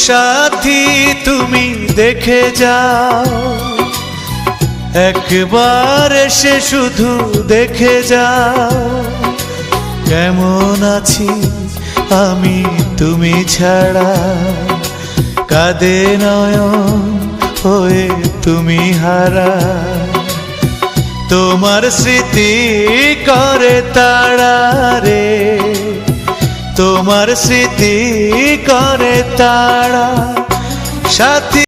সাথী তুমি দেখে যাও, একবার এসে শুধু দেখে যাও, কেমন আছি আমি তুমি ছাড়া। কাঁদে নয়ন হয়ে তুমি হারা, তোমার স্মৃতি করে তাড়া রে, তোমার স্মৃতি করে তাড়া। সাথী